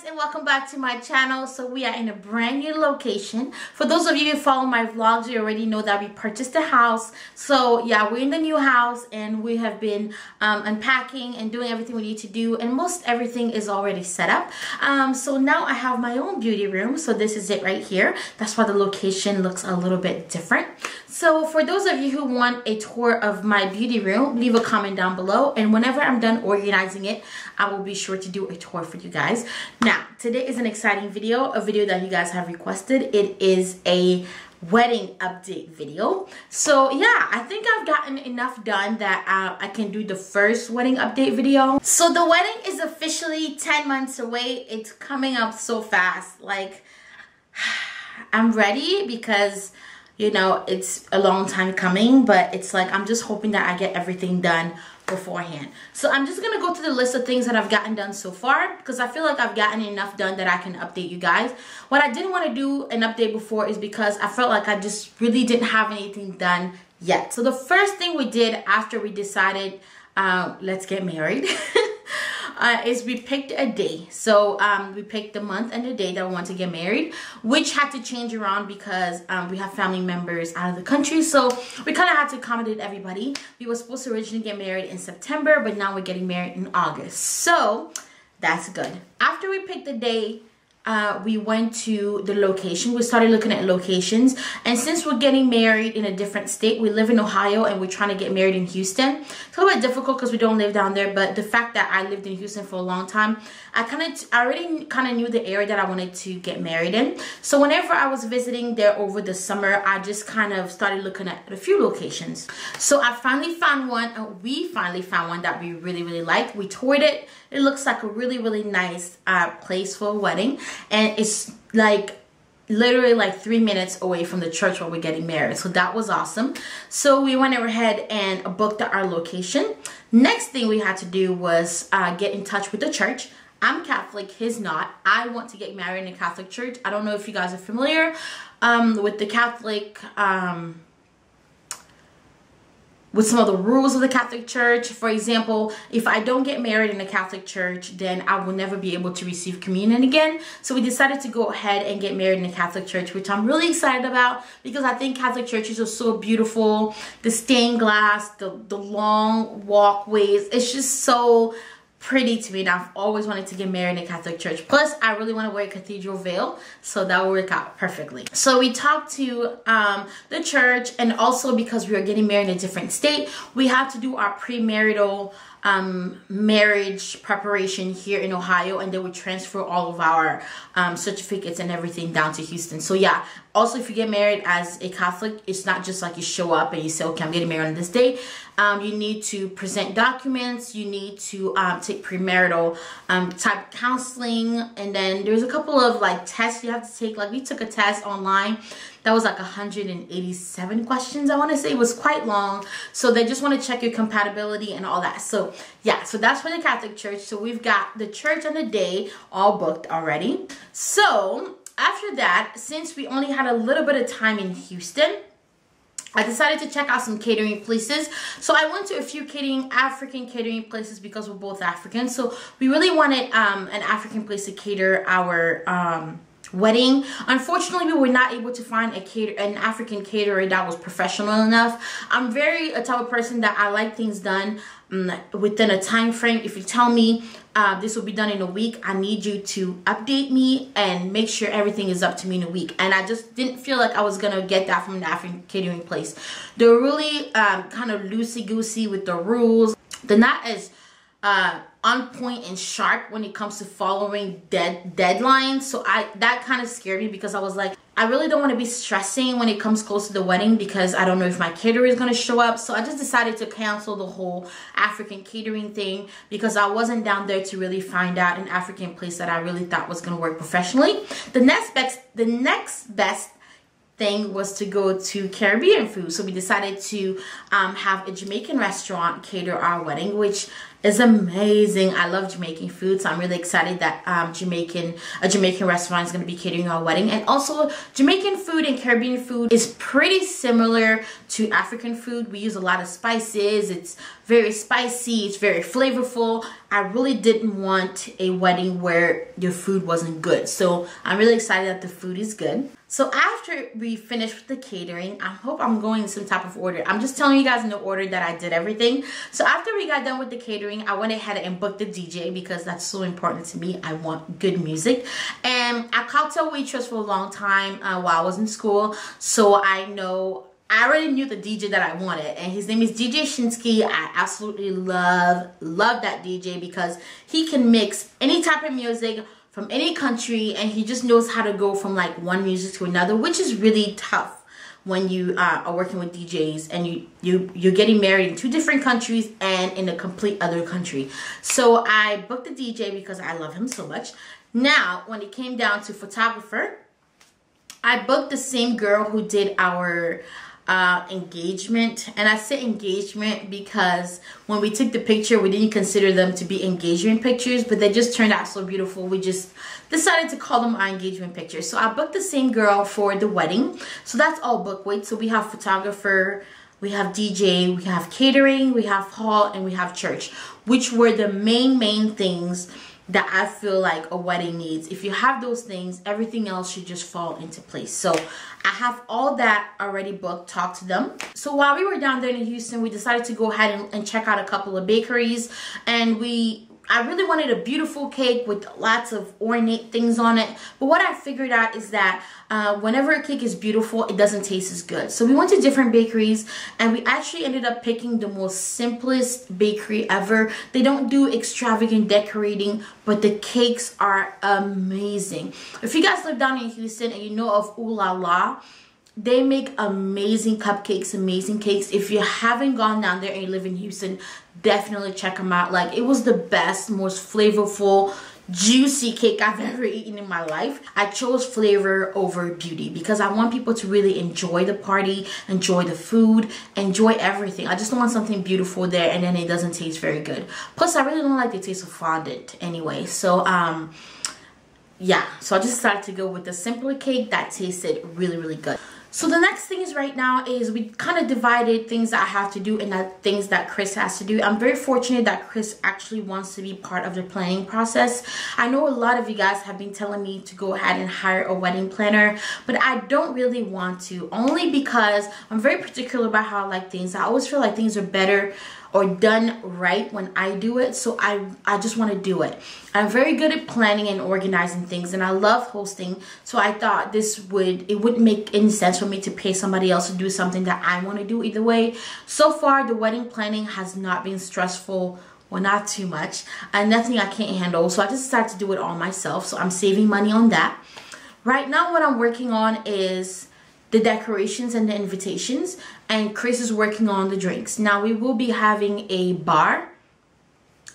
and welcome back to my channel. So we are in a brand new location. For those of you who follow my vlogs, you already know that we purchased a house. So yeah, we're in the new house and we have been unpacking and doing everything we need to do, and most everything is already set up. So now I have my own beauty room. So this is it right here. That's why the location looks a little bit different. So for those of you who want a tour of my beauty room, leave a comment down below, and whenever I'm done organizing it, I will be sure to do a tour for you guys. Now, today is an exciting video, a video that you guys have requested. It is a wedding update video. So yeah, I think I've gotten enough done that I can do the first wedding update video. So the wedding is officially 10 months away. It's coming up so fast. Like, I'm ready because, you know, it's a long time coming, but it's like I'm just hoping that I get everything done beforehand. So I'm just gonna go through the list of things that I've gotten done so far, because I feel like I've gotten enough done that I can update you guys. What I didn't want to do an update before is because I felt like I just really didn't have anything done yet. So the first thing we did after we decided let's get married is we picked a day. So we picked the month and the day that we want to get married, which had to change around because we have family members out of the country. So we kind of had to accommodate everybody. We were supposed to originally get married in September, but now we're getting married in August. So that's good. After we picked the day, we went to the location. We started looking at locations, and since we're getting married in a different state, we live in Ohio and we're trying to get married in Houston. It's a little bit difficult because we don't live down there, but the fact that I lived in Houston for a long time, I already kind of knew the area that I wanted to get married in. So whenever I was visiting there over the summer, I just kind of started looking at a few locations. So I finally found one, we finally found one that we really liked. We toured it. It looks like a really nice place for a wedding, and it's like literally like 3 minutes away from the church where we're getting married. So that was awesome. So we went ahead and booked our location. Next thing we had to do was get in touch with the church. I'm Catholic, he's not. I want to get married in a Catholic church. I don't know if you guys are familiar with the Catholic with some of the rules of the Catholic Church. For example, if I don't get married in a Catholic church, then I will never be able to receive communion again. So we decided to go ahead and get married in a Catholic church, which I'm really excited about because I think Catholic churches are so beautiful. The stained glass, the long walkways, it's just so pretty to me, and I've always wanted to get married in a Catholic church. Plus, I really want to wear a cathedral veil, so that will work out perfectly. So we talked to the church, and also because we are getting married in a different state, we have to do our premarital marriage preparation here in Ohio, and then we transfer all of our certificates and everything down to Houston. So yeah, also if you get married as a Catholic, it's not just like you show up and you say, okay, I'm getting married on this day. You need to present documents, you need to take premarital type counseling, and then there's a couple of like tests you have to take. Like we took a test online that was like 187 questions, I want to say. It was quite long, so they just want to check your compatibility and all that. So yeah, so that's for the Catholic church. So we've got the church and the day all booked already. So after that, since we only had a little bit of time in Houston, I decided to check out some catering places. So I went to a few African catering places because we're both African. So we really wanted an African place to cater our wedding. Unfortunately, we were not able to find an African caterer that was professional enough. I'm a type of person that I like things done within a time frame. If you tell me this will be done in a week, I need you to update me and make sure everything is up to me in a week. And I just didn't feel like I was gonna get that from the African catering place. They're really kind of loosey-goosey with the rules. They're not as on point and sharp when it comes to following deadlines. So that kind of scared me because I was like, I really don't want to be stressing when it comes close to the wedding because I don't know if my caterer is going to show up. So I just decided to cancel the whole African catering thing because I wasn't down there to really find out an African place that I really thought was going to work professionally. The next best thing was to go to Caribbean food. So we decided to have a Jamaican restaurant cater our wedding, which is amazing. I love Jamaican food, so I'm really excited that a Jamaican restaurant is going to be catering our wedding. And also, Jamaican food and Caribbean food is pretty similar to African food. We use a lot of spices. It's very spicy. It's very flavorful. I really didn't want a wedding where your food wasn't good. So I'm really excited that the food is good. So after we finished with the catering, I hope I'm going in some type of order. I'm just telling you guys in the order that I did everything. So after we got done with the catering, I went ahead and booked the DJ because that's so important to me. I want good music. And I cocktail waitress for a long time while I was in school. So I already knew the DJ that I wanted, and his name is DJ Shinsky. I absolutely love that DJ because he can mix any type of music from any country, and he just knows how to go from like one music to another, which is really tough when you are working with DJs and you're getting married in 2 different countries and in a complete other country. So I booked the DJ because I love him so much. Now, when it came down to photographer, I booked the same girl who did our engagement. And I say engagement because when we took the picture, we didn't consider them to be engagement pictures, but they just turned out so beautiful. We just decided to call them our engagement pictures. So I booked the same girl for the wedding. So that's all booked. Wait, so we have photographer, we have DJ, we have catering, we have hall, and we have church, which were the main things that I feel like a wedding needs. If you have those things, everything else should just fall into place. So I have all that already booked, talked to them. So while we were down there in Houston, we decided to go ahead and check out a couple of bakeries. And I really wanted a beautiful cake with lots of ornate things on it. But what I figured out is that whenever a cake is beautiful, it doesn't taste as good. So we went to different bakeries, and we actually ended up picking the most simplest bakery ever. They don't do extravagant decorating, but the cakes are amazing. If you guys live down in Houston and you know of Ooh La La, they make amazing cupcakes, amazing cakes. If you haven't gone down there and you live in Houston, definitely check them out. Like, it was the best, most flavorful, juicy cake I've ever eaten in my life. I chose flavor over beauty because I want people to really enjoy the party, enjoy the food, enjoy everything. I just don't want something beautiful there and then it doesn't taste very good. Plus, I really don't like the taste of fondant anyway. So, yeah. So I just decided to go with the simpler cake that tasted really good. So the next thing is right now is we kind of divided things that I have to do and things that Chris has to do. I'm very fortunate that Chris actually wants to be part of the planning process. I know a lot of you guys have been telling me to go ahead and hire a wedding planner, but I don't really want to, only because I'm very particular about how I like things. I always feel like things are better or done right when I do it, so I just want to do it. I'm very good at planning and organizing things, and I love hosting, so I thought it wouldn't make any sense for me to pay somebody else to do something that I want to do either way. So far, the wedding planning has not been stressful. Well, not too much, and nothing I can't handle, so I just decided to do it all myself, so I'm saving money on that. Right now, what I'm working on is the decorations and the invitations, and Chris is working on the drinks. Now, we will be having a bar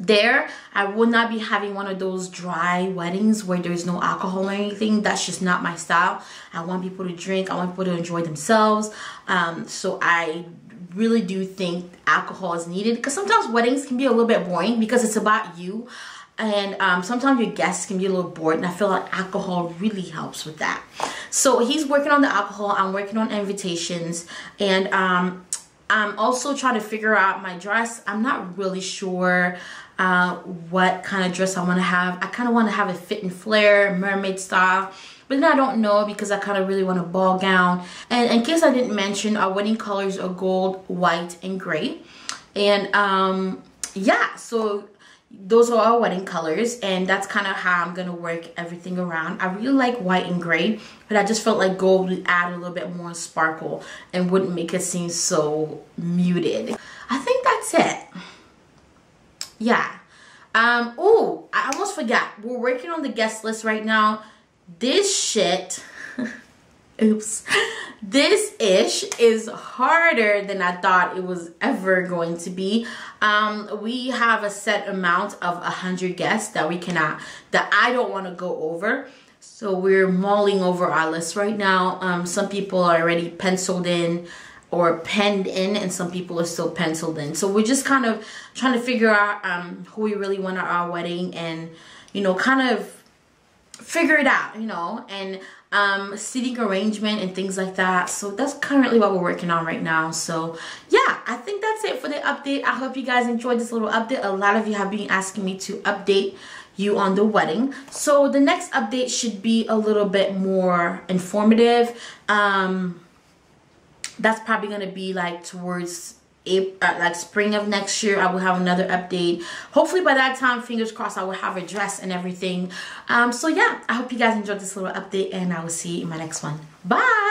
there. I will not be having one of those dry weddings where there's no alcohol or anything. That's just not my style. I want people to drink. I want people to enjoy themselves. So I really do think alcohol is needed, because sometimes weddings can be a little bit boring because it's about you. And sometimes your guests can be a little bored, and I feel like alcohol really helps with that. So he's working on the alcohol, I'm working on invitations, and I'm also trying to figure out my dress. I'm not really sure what kind of dress I want to have. I kind of want to have a fit and flare, mermaid style, but then I don't know because I kind of really want a ball gown. And in case I didn't mention, our wedding colors are gold, white, and gray. And yeah, so those are our wedding colors, and that's kind of how I'm gonna work everything around. I really like white and gray, but I just felt like gold would add a little bit more sparkle and wouldn't make it seem so muted. I think that's it. Yeah. Oh, I almost forgot. We're working on the guest list right now. This shit oops, this ish is harder than I thought it was ever going to be. We have a set amount of 100 guests that I don't want to go over. So we're mulling over our list right now. Some people are already penciled in or penned in, and some people are still penciled in. So we're just kind of trying to figure out who we really want at our wedding, and, you know, kind of figure it out, you know, and seating arrangement and things like that. So that's currently what we're working on right now. So yeah, I think that's it for the update. I hope you guys enjoyed this little update. A lot of you have been asking me to update you on the wedding, so the next update should be a little bit more informative. That's probably gonna be like towards like spring of next year. I will have another update. Hopefully by that time, fingers crossed, I will have a dress and everything. So yeah, I hope you guys enjoyed this little update, and I will see you in my next one. Bye.